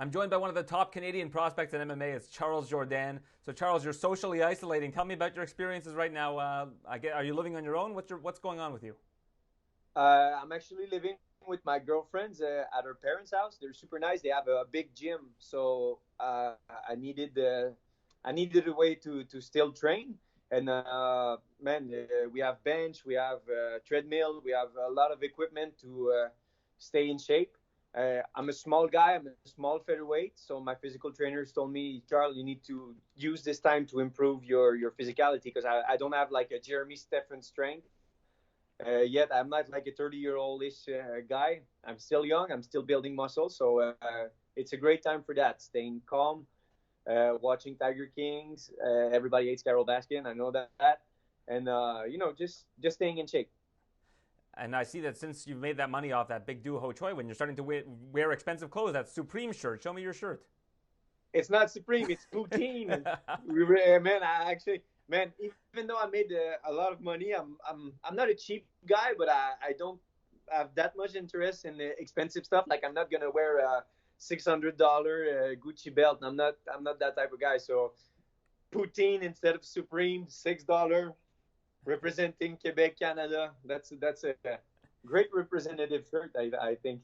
I'm joined by one of the top Canadian prospects in MMA. It's Charles Jourdain. So, Charles, you're socially isolating. Tell me about your experiences right now. Are you living on your own? What's going on with you? I'm actually living with my girlfriends at her parents' house. They're super nice. They have a big gym, so I needed a way to still train. And man, we have bench, we have treadmill, we have a lot of equipment to stay in shape. I'm a small guy. I'm a small featherweight, so my physical trainers told me, Charles, you need to use this time to improve your physicality because I don't have like a Jeremy Steffen strength. Yet I'm not like a 30-year-old-ish guy. I'm still young. I'm still building muscle. So it's a great time for that. Staying calm, watching Tiger Kings. Everybody hates Carol Baskin. I know that. And, just staying in shape. And I see that since you've made that money off that big Dooho Choi, when you're starting to wear expensive clothes, that Supreme shirt. Show me your shirt. It's not Supreme. It's poutine. Man, I actually, man, even though I made a lot of money, I'm not a cheap guy, but I don't have that much interest in the expensive stuff. Like I'm not gonna wear a $600 Gucci belt. I'm not that type of guy. So poutine instead of Supreme, $6, representing Quebec, Canada. That's a great representative shirt, I think.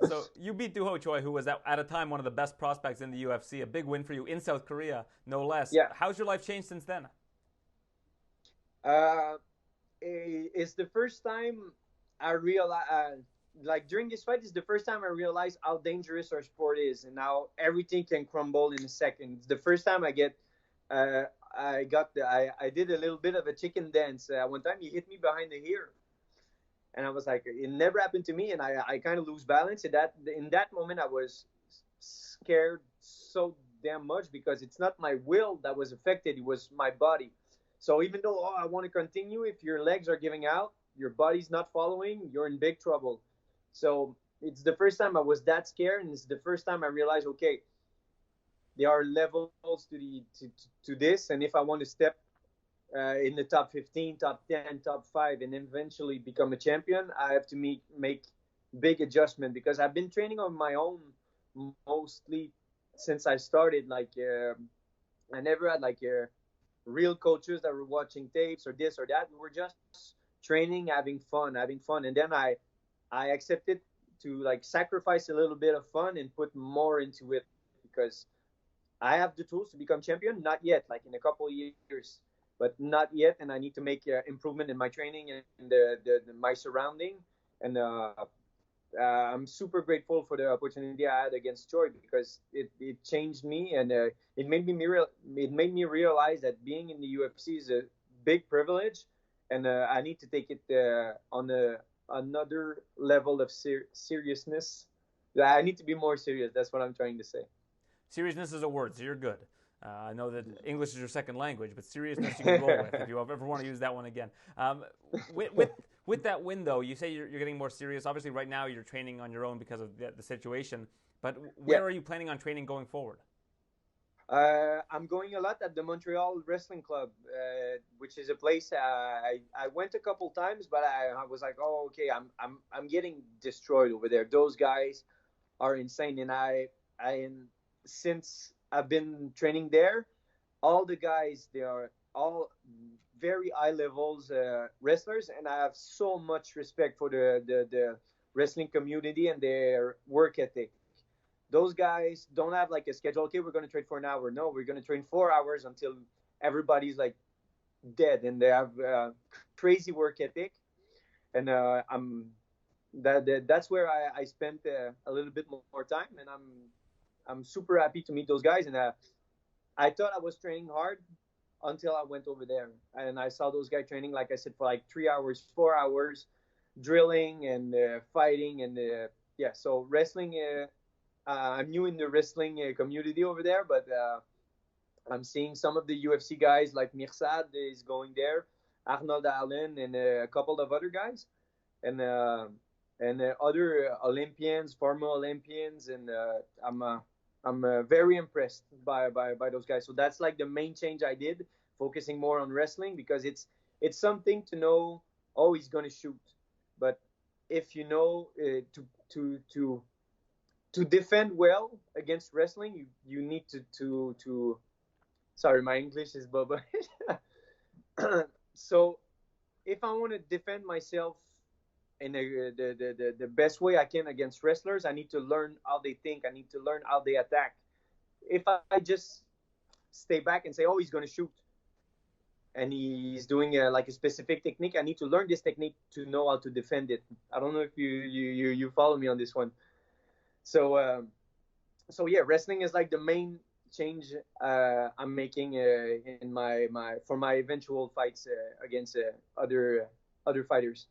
So you beat Dooho Choi, who was at a time one of the best prospects in the UFC. A big win for you in South Korea, no less. Yeah. How's your life changed since then? Uh, it's the first time I realized, like during this fight, it's the first time I realized how dangerous our sport is and how everything can crumble in a second. It's the first time uh, I did a little bit of a chicken dance. One time he hit me behind the ear, and I was like, it never happened to me, and I kind of lose balance. In that moment, I was scared so damn much because it's not my will that was affected; it was my body. So even though I want to continue, if your legs are giving out, your body's not following, you're in big trouble. So it's the first time I was that scared, and it's the first time I realized, okay, there are levels to this, and if I want to step in the top 15, top 10, top 5, and eventually become a champion, I have to make big adjustment because I've been training on my own mostly since I started. Like I never had like real coaches that were watching tapes or this or that. We were just training, having fun, and then I accepted to like sacrifice a little bit of fun and put more into it because I have the tools to become champion. Not yet, like in a couple of years, but not yet. And I need to make improvement in my training and my surrounding. And I'm super grateful for the opportunity I had against Choi because it changed me and it made me realize that being in the UFC is a big privilege, and I need to take it on another level of seriousness. I need to be more serious. That's what I'm trying to say. Seriousness is a word, so you're good. I know that English is your second language, but seriousness you can roll with if you ever want to use that one again. With, with with that win, though, you say you're getting more serious. Obviously, right now you're training on your own because of the situation. But Yeah. where are you planning on training going forward? I'm going a lot at the Montreal Wrestling Club, which is a place I went a couple times, but I was like, oh, okay, I'm getting destroyed over there. Those guys are insane, and I since I've been training there, all the guys they are all very high levels wrestlers, and I have so much respect for the wrestling community and their work ethic. Those guys don't have like a schedule. Okay, we're going to train for an hour. No, we're going to train 4 hours until everybody's like dead, and they have crazy work ethic. And that's where I spent a little bit more time, and I'm super happy to meet those guys. And I thought I was training hard until I went over there, and I saw those guys training, like I said, for like 3 hours, 4 hours, drilling and fighting, and yeah. So wrestling. I'm new in the wrestling community over there, but I'm seeing some of the UFC guys like Mirsad is going there, Arnold Allen, and a couple of other guys, and other Olympians, former Olympians, and I'm very impressed by those guys. So that's like the main change I did, focusing more on wrestling because it's something to know. Oh, he's gonna shoot, but if you know to to defend well against wrestling, you need to sorry, my English is bubba. So if I want to defend myself in the best way I can against wrestlers, I need to learn how they think. I need to learn how they attack. If I just stay back and say, oh, he's going to shoot, and he's doing like a specific technique, I need to learn this technique to know how to defend it. I don't know if you follow me on this one. So yeah, wrestling is like the main change I'm making in my for my eventual fights against other fighters.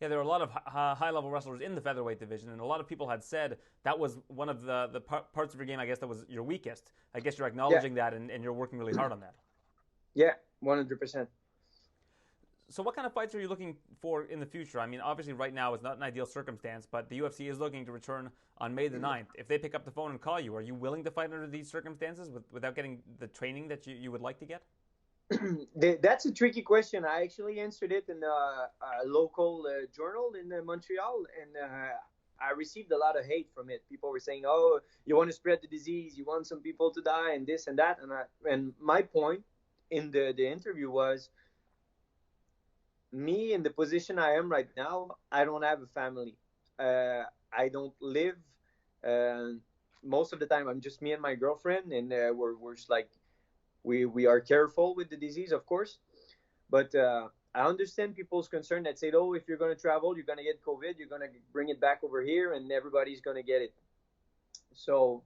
Yeah, there are a lot of high-level wrestlers in the featherweight division, and a lot of people had said that was one of the parts of your game, I guess, that was your weakest. I guess you're acknowledging that, and you're working really hard on that. Yeah, 100%. So what kind of fights are you looking for in the future? I mean, obviously right now it's not an ideal circumstance, but the UFC is looking to return on May the 9th. If they pick up the phone and call you, are you willing to fight under these circumstances without getting the training that you would like to get? That's a tricky question. I actually answered it in a local journal in Montreal, and I received a lot of hate from it. People were saying, "Oh, you want to spread the disease? You want some people to die, and this and that." And my point in the interview was, me in the position I am right now, I don't have a family. I don't live. Uh, Most of the time, I'm just me and my girlfriend, and we're just like we are careful with the disease, of course. But I understand people's concern that say, oh, if you're going to travel, you're going to get COVID, you're going to bring it back over here, and everybody's going to get it. So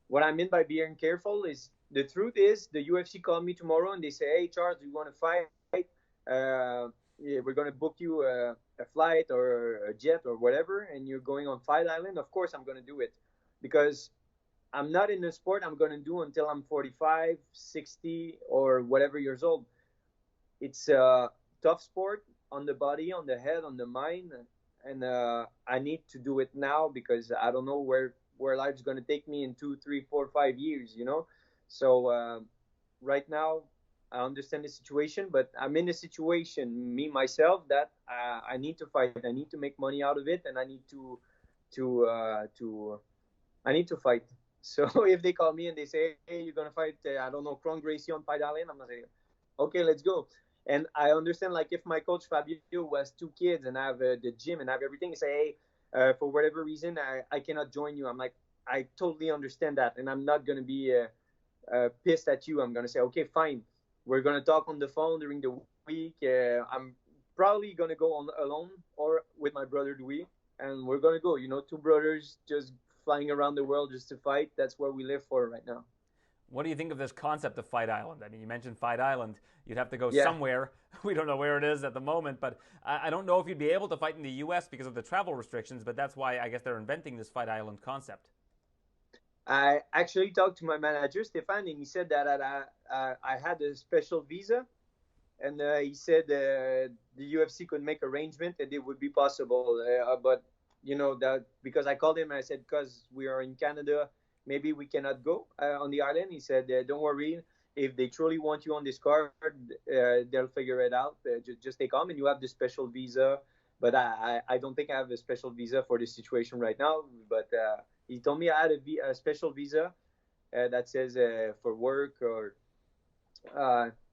what I mean by being careful is, the truth is, the UFC called me tomorrow and they say, hey, Charles, do you want to fight? Yeah, we're going to book you a flight or a jet or whatever, and you're going on Fight Island. Of course I'm going to do it, because I'm not in the sport I'm going to do until I'm 45, 60, or whatever years old. It's a tough sport on the body, on the head, on the mind, and I need to do it now, because I don't know where life's going to take me in 2, 3, 4, 5 years, you know? So right now, I understand the situation, but I'm in a situation, me myself, that I need to fight. I need to make money out of it, and I need to fight. So if they call me and they say, "Hey, you're gonna fight," I don't know, Kron Gracie on Fight Island, I'm gonna say, "Okay, let's go." And I understand, like, if my coach Fabio has 2 kids and I have the gym and I have everything, he say, "Hey, for whatever reason, I cannot join you." I'm like, I totally understand that, and I'm not gonna be pissed at you. I'm gonna say, "Okay, fine. We're gonna talk on the phone during the week. I'm probably gonna go on alone or with my brother Louie, and we're gonna go. You know, 2 brothers just flying around the world just to fight. That's what we live for right now." What do you think of this concept of Fight Island? I mean, you mentioned Fight Island. You'd have to go Yeah. somewhere. We don't know where it is at the moment, but I don't know if you'd be able to fight in the U.S. because of the travel restrictions, but that's why I guess they're inventing this Fight Island concept. I actually talked to my manager Stefan, and he said that I had a special visa, and he said the UFC could make arrangement and it would be possible. But you know that, because I called him and I said, because we are in Canada, maybe we cannot go on the island. He said, don't worry. If they truly want you on this card, they'll figure it out. Just take on, and you have the special visa. But I don't think I have a special visa for this situation right now. But he told me I had a special visa that says for work or.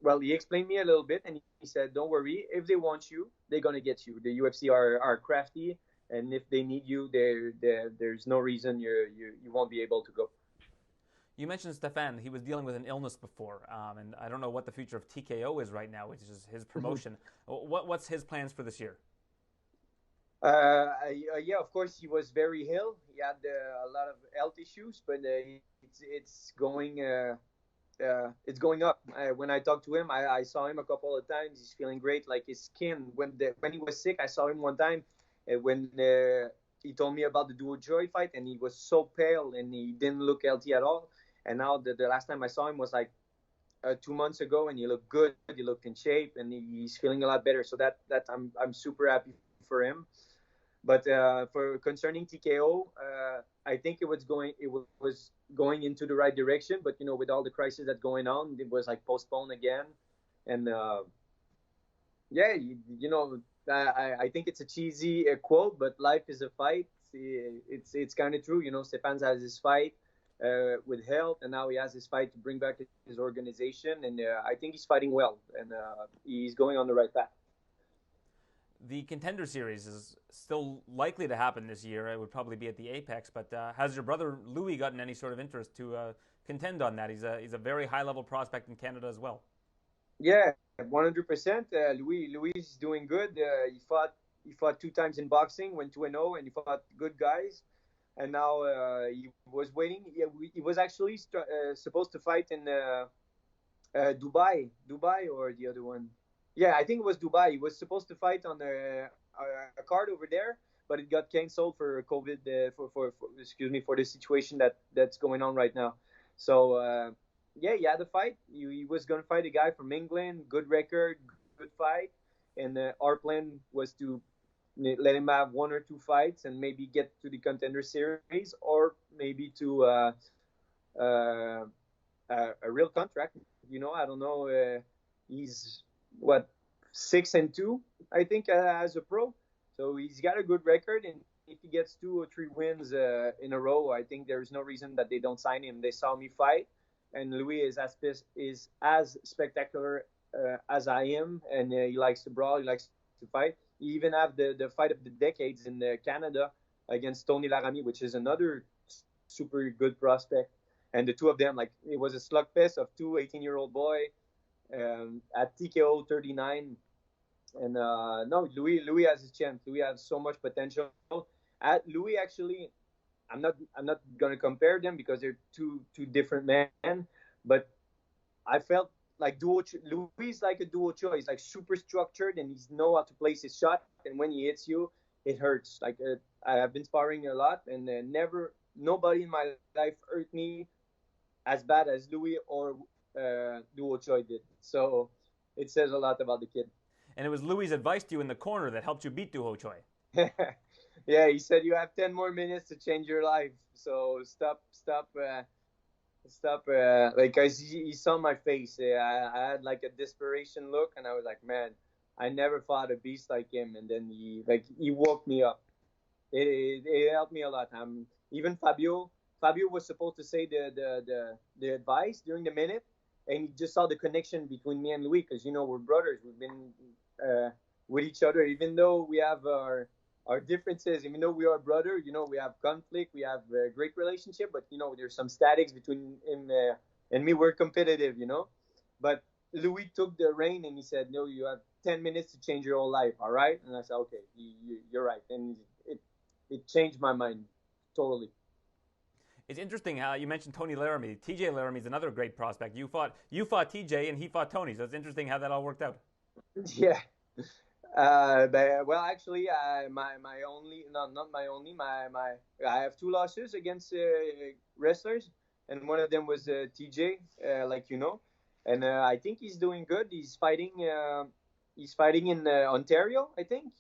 Well, he explained me a little bit, and he said, "Don't worry. If they want you, they're gonna get you. The UFC are crafty, and if they need you, there's no reason you won't be able to go." You mentioned Stefan. He was dealing with an illness before, and I don't know what the future of TKO is right now, which is his promotion. What's his plans for this year? Yeah, of course, he was very ill. He had a lot of health issues, but it's going up. When I talked to him, I saw him a couple of times. He's feeling great. Like, his skin, when he was sick, I saw him one time when he told me about the Dooho Choi fight, and he was so pale and he didn't look healthy at all. And now the last time I saw him was like 2 months ago, and he looked good. He looked in shape, and he's feeling a lot better. So that I'm super happy for him. But for concerning TKO, I think it was going into the right direction. But you know, with all the crisis that's going on, it was like postponed again. And yeah, you know, I think it's a cheesy quote, but life is a fight. it's kind of true. You know, Stepan has his fight with health, and now he has his fight to bring back his organization, and I think he's fighting well, and he's going on the right path. The Contender Series is still likely to happen this year. It would probably be at the Apex, but has your brother Louie gotten any sort of interest to contend on that? He's a very high level prospect in Canada as well. Yeah, 100%. Louis is doing good. He fought 2 times in boxing, went 2-0, and he fought good guys. And now he was waiting. He was actually supposed to fight in Dubai, or the other one. Yeah, I think it was Dubai. He was supposed to fight on a card over there, but it got canceled for COVID. For the situation that's going on right now. So yeah, he had a fight. He was gonna fight a guy from England, good record, good fight, and our plan was to let him have 1 or 2 fights and maybe get to the Contender Series, or maybe to a real contract. You know, I don't know. He's what 6-2, I think, as a pro. So he's got a good record, and if he gets 2 or 3 wins in a row, I think there's no reason that they don't sign him. They saw me fight, and Louis is as spectacular as I am, and he likes to brawl, he likes to fight. He even have the fight of the decades in Canada against Tony Laramie, which is another super good prospect. And the two of them, like, it was a slugfest of 2 18-year-old boy at TKO 39. And no, Louis has his chance. Louis has so much potential. Louis, actually, I'm not gonna compare them because they're two different men. But I felt like Louis is like a Dooho Choi. He's like super structured, and he's know how to place his shot. And when he hits you, it hurts. Like I've been sparring a lot, and nobody in my life hurt me as bad as Louis or Dooho Choi did. So it says a lot about the kid. And it was Louis' advice to you in the corner that helped you beat Dooho Choi. Yeah, he said you have 10 more minutes to change your life. So stop. Like, he saw my face. I had like a desperation look, and I was like, man, I never fought a beast like him. And then he woke me up. It helped me a lot. Even Fabio was supposed to say the advice during the minute, and he just saw the connection between me and Louis, because, you know, we're brothers. We've been with each other, even though we have our differences, even though we are brother, you know, we have conflict, we have a great relationship, but, you know, there's some statics between him and me. We're competitive, you know. But Louis took the reign, and he said, no, you have 10 minutes to change your whole life, all right? And I said, okay, you're right. And it changed my mind totally. It's interesting how you mentioned Tony Laramie. TJ Laramie is another great prospect. You fought TJ, and he fought Tony, so it's interesting how that all worked out. Yeah. Well, actually, I have 2 losses against wrestlers, and one of them was TJ, like, you know, and I think he's doing good. He's fighting in Ontario, I think,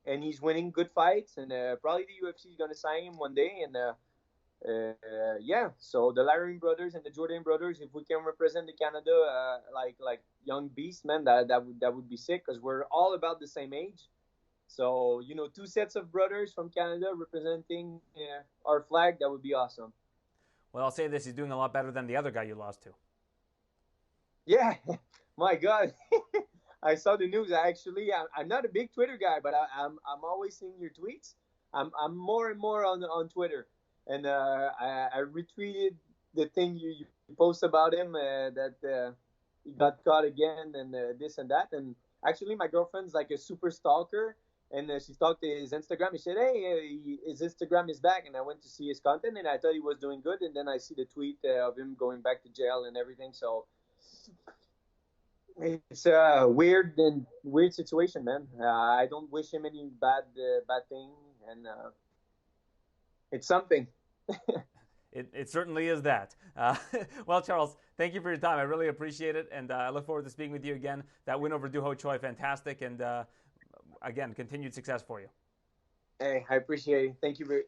and he's winning good fights, and probably the UFC is gonna sign him one day, and yeah. So the Laramie brothers and the Jourdain brothers, if we can represent the Canada like young beasts, man, that would be sick, because we're all about the same age. So, you know, 2 sets of brothers from Canada representing our flag, that would be awesome. Well, I'll say this: he's doing a lot better than the other guy you lost to. Yeah, my God. I saw the news. I'm not a big Twitter guy, but I'm always seeing your tweets. I'm more and more on Twitter. And I retweeted the thing you post about him, that he got caught again, and this and that. And actually, my girlfriend's like a super stalker, and she stalked his Instagram. She said, hey, his Instagram is back. And I went to see his content, and I thought he was doing good. And then I see the tweet of him going back to jail and everything. So it's a weird situation, man. I don't wish him any bad thing, and it's something. It certainly is that. Well, Charles, thank you for your time. I really appreciate it, and I look forward to speaking with you again. That win over Dooho Choi, fantastic, and again, continued success for you. Hey, I appreciate it. Thank you very